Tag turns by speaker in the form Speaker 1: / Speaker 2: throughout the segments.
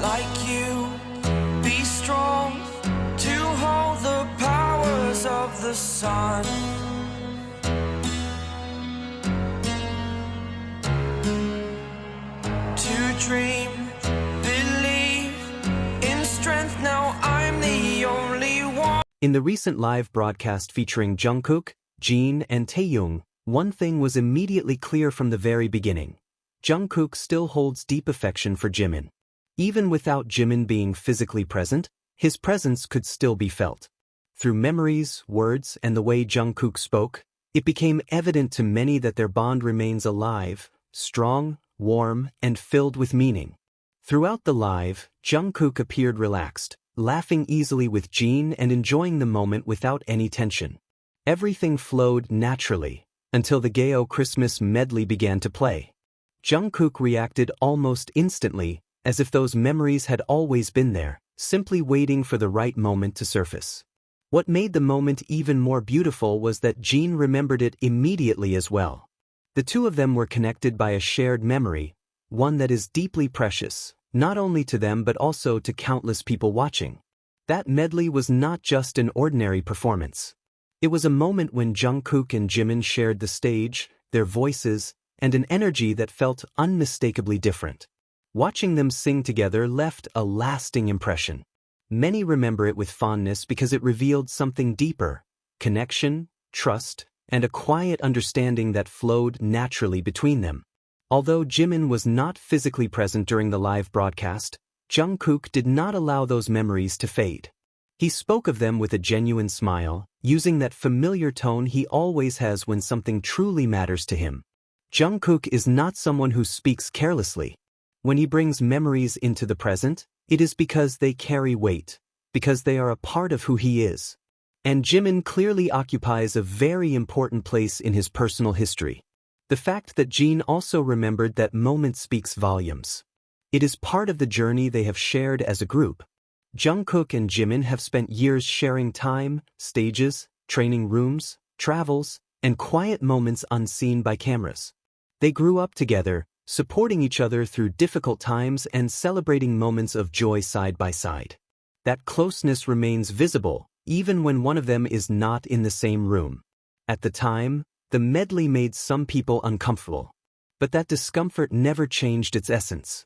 Speaker 1: like you. Be strong to hold the powers of the sun. To dream, believe in strength. Now I'm the only one.
Speaker 2: In the recent live broadcast featuring Jungkook, Jimin, and Taehyung, one thing was immediately clear from the very beginning. Jungkook still holds deep affection for Jimin. Even without Jimin being physically present, his presence could still be felt. Through memories, words, and the way Jungkook spoke, it became evident to many that their bond remains alive, strong, warm, and filled with meaning. Throughout the live, Jungkook appeared relaxed, laughing easily with Jimin and enjoying the moment without any tension. Everything flowed naturally, until the Gayo Christmas medley began to play. Jungkook reacted almost instantly, as if those memories had always been there, simply waiting for the right moment to surface. What made the moment even more beautiful was that Jimin remembered it immediately as well. The two of them were connected by a shared memory, one that is deeply precious, not only to them but also to countless people watching. That medley was not just an ordinary performance. It was a moment when Jungkook and Jimin shared the stage, their voices, and an energy that felt unmistakably different. Watching them sing together left a lasting impression. Many remember it with fondness because it revealed something deeper: connection, trust, and a quiet understanding that flowed naturally between them. Although Jimin was not physically present during the live broadcast, Jungkook did not allow those memories to fade. He spoke of them with a genuine smile, using that familiar tone he always has when something truly matters to him. Jungkook is not someone who speaks carelessly. When he brings memories into the present, it is because they carry weight, because they are a part of who he is. And Jimin clearly occupies a very important place in his personal history. The fact that Jimin also remembered that moment speaks volumes. It is part of the journey they have shared as a group. Jungkook and Jimin have spent years sharing time, stages, training rooms, travels, and quiet moments unseen by cameras. They grew up together, supporting each other through difficult times and celebrating moments of joy side by side. That closeness remains visible, even when one of them is not in the same room. At the time, the medley made some people uncomfortable. But that discomfort never changed its essence.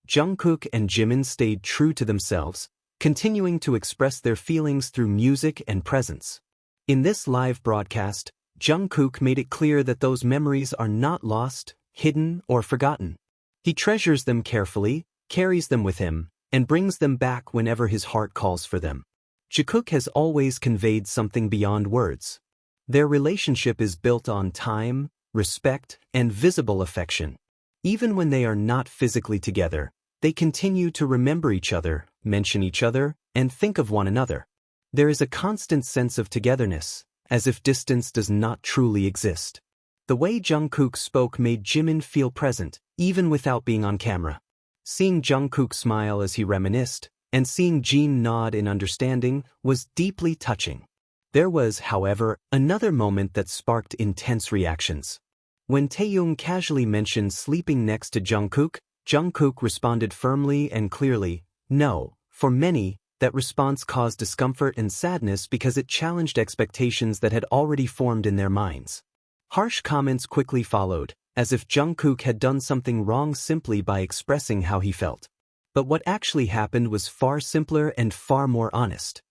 Speaker 2: Jungkook and Jimin stayed true to themselves, continuing to express their feelings through music and presence. In this live broadcast, Jungkook made it clear that those memories are not lost, hidden, or forgotten. He treasures them carefully, carries them with him, and brings them back whenever his heart calls for them. Jikook has always conveyed something beyond words. Their relationship is built on time, respect, and visible affection. Even when they are not physically together, they continue to remember each other, mention each other, and think of one another. There is a constant sense of togetherness, as if distance does not truly exist. The way Jungkook spoke made Jimin feel present, even without being on camera. Seeing Jungkook smile as he reminisced, and seeing Jimin nod in understanding, was deeply touching. There was, however, another moment that sparked intense reactions. When Taehyung casually mentioned sleeping next to Jungkook, Jungkook responded firmly and clearly, "No." For many, that response caused discomfort and sadness because it challenged expectations that had already formed in their minds. Harsh comments quickly followed, as if Jungkook had done something wrong simply by expressing how he felt. But what actually happened was far simpler and far more honest.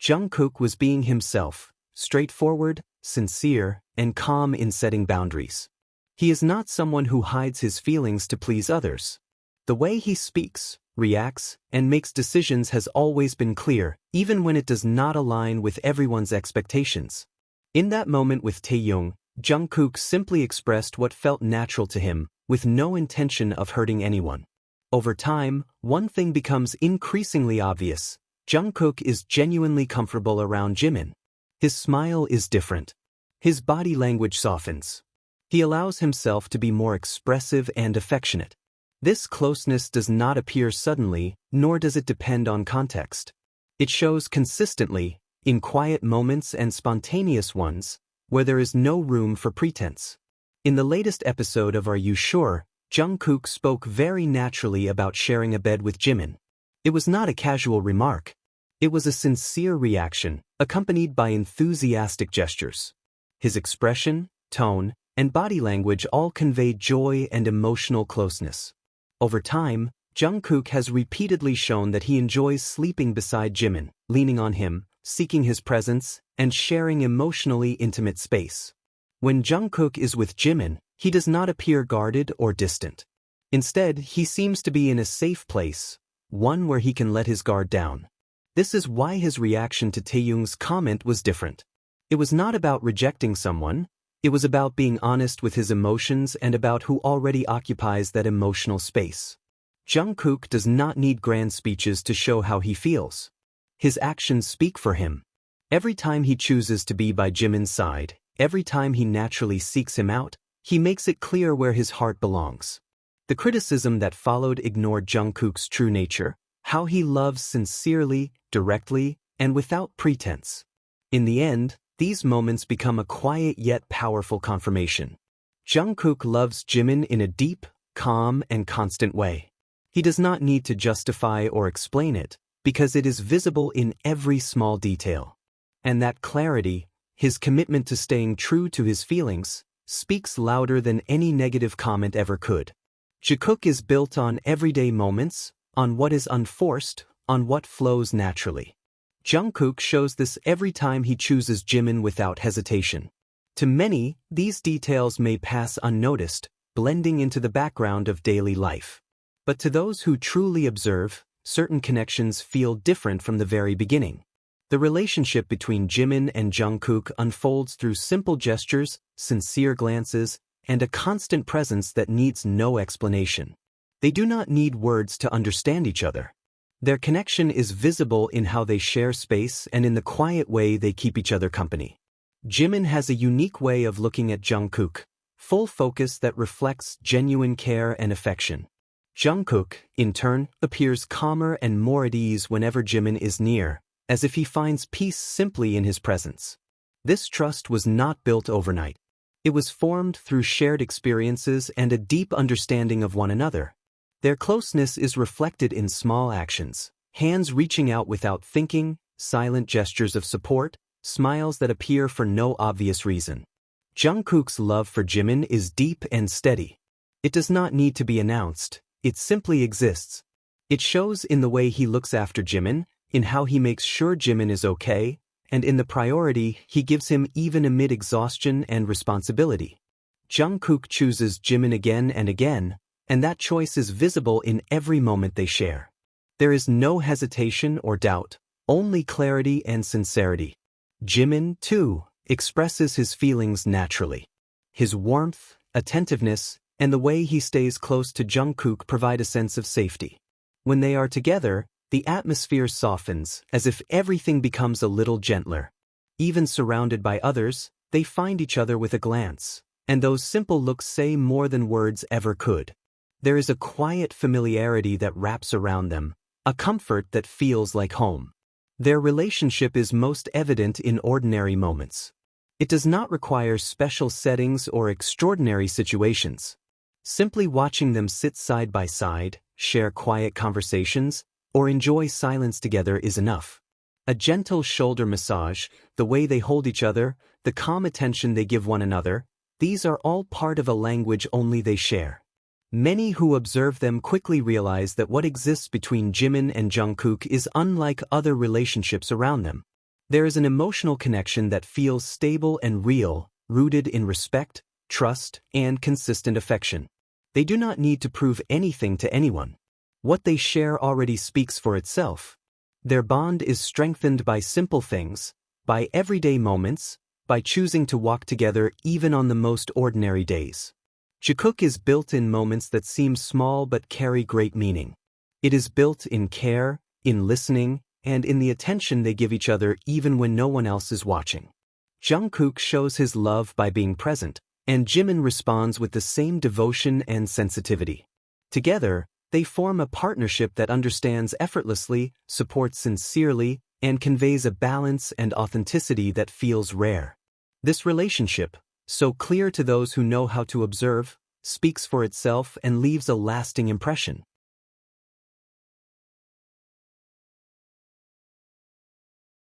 Speaker 2: Jungkook was being himself, straightforward, sincere, and calm in setting boundaries. He is not someone who hides his feelings to please others. The way he speaks, reacts, and makes decisions has always been clear, even when it does not align with everyone's expectations. In that moment with Taehyung, Jungkook simply expressed what felt natural to him, with no intention of hurting anyone. Over time, one thing becomes increasingly obvious: Jungkook is genuinely comfortable around Jimin. His smile is different. His body language softens. He allows himself to be more expressive and affectionate. This closeness does not appear suddenly, nor does it depend on context. It shows consistently, in quiet moments and spontaneous ones, where there is no room for pretense. In the latest episode of Are You Sure?, Jungkook spoke very naturally about sharing a bed with Jimin. It was not a casual remark. It was a sincere reaction, accompanied by enthusiastic gestures. His expression, tone, and body language all conveyed joy and emotional closeness. Over time, Jungkook has repeatedly shown that he enjoys sleeping beside Jimin, leaning on him, seeking his presence, and sharing emotionally intimate space. When Jungkook is with Jimin, he does not appear guarded or distant. Instead, he seems to be in a safe place, one where he can let his guard down. This is why his reaction to Taehyung's comment was different. It was not about rejecting someone, it was about being honest with his emotions and about who already occupies that emotional space. Jungkook does not need grand speeches to show how he feels. His actions speak for him. Every time he chooses to be by Jimin's side, every time he naturally seeks him out, he makes it clear where his heart belongs. The criticism that followed ignored Jungkook's true nature, how he loves sincerely, directly, and without pretense. In the end, these moments become a quiet yet powerful confirmation. Jungkook loves Jimin in a deep, calm, and constant way. He does not need to justify or explain it, because it is visible in every small detail. And that clarity, his commitment to staying true to his feelings, speaks louder than any negative comment ever could. Jikook is built on everyday moments, on what is unforced, on what flows naturally. Jungkook shows this every time he chooses Jimin without hesitation. To many, these details may pass unnoticed, blending into the background of daily life. But to those who truly observe, certain connections feel different from the very beginning. The relationship between Jimin and Jungkook unfolds through simple gestures, sincere glances, and a constant presence that needs no explanation. They do not need words to understand each other. Their connection is visible in how they share space and in the quiet way they keep each other company. Jimin has a unique way of looking at Jungkook, full focus that reflects genuine care and affection. Jungkook, in turn, appears calmer and more at ease whenever Jimin is near, as if he finds peace simply in his presence. This trust was not built overnight. It was formed through shared experiences and a deep understanding of one another. Their closeness is reflected in small actions, hands reaching out without thinking, silent gestures of support, smiles that appear for no obvious reason. Jungkook's love for Jimin is deep and steady. It does not need to be announced, it simply exists. It shows in the way he looks after Jimin, in how he makes sure Jimin is okay, and in the priority he gives him even amid exhaustion and responsibility. Jungkook chooses Jimin again and again, and that choice is visible in every moment they share. There is no hesitation or doubt, only clarity and sincerity. Jimin, too, expresses his feelings naturally. His warmth, attentiveness, and the way he stays close to Jungkook provide a sense of safety. When they are together, the atmosphere softens, as if everything becomes a little gentler. Even surrounded by others, they find each other with a glance, and those simple looks say more than words ever could. There is a quiet familiarity that wraps around them, a comfort that feels like home. Their relationship is most evident in ordinary moments. It does not require special settings or extraordinary situations. Simply watching them sit side by side, share quiet conversations, or enjoy silence together is enough. A gentle shoulder massage, the way they hold each other, the calm attention they give one another, these are all part of a language only they share. Many who observe them quickly realize that what exists between Jimin and Jungkook is unlike other relationships around them. There is an emotional connection that feels stable and real, rooted in respect, trust, and consistent affection. They do not need to prove anything to anyone. What they share already speaks for itself. Their bond is strengthened by simple things, by everyday moments, by choosing to walk together even on the most ordinary days. Jikook is built in moments that seem small but carry great meaning. It is built in care, in listening, and in the attention they give each other even when no one else is watching. Jungkook shows his love by being present, and Jimin responds with the same devotion and sensitivity. Together, they form a partnership that understands effortlessly, supports sincerely, and conveys a balance and authenticity that feels rare. This relationship, so clear to those who know how to observe, speaks for itself and leaves a lasting impression.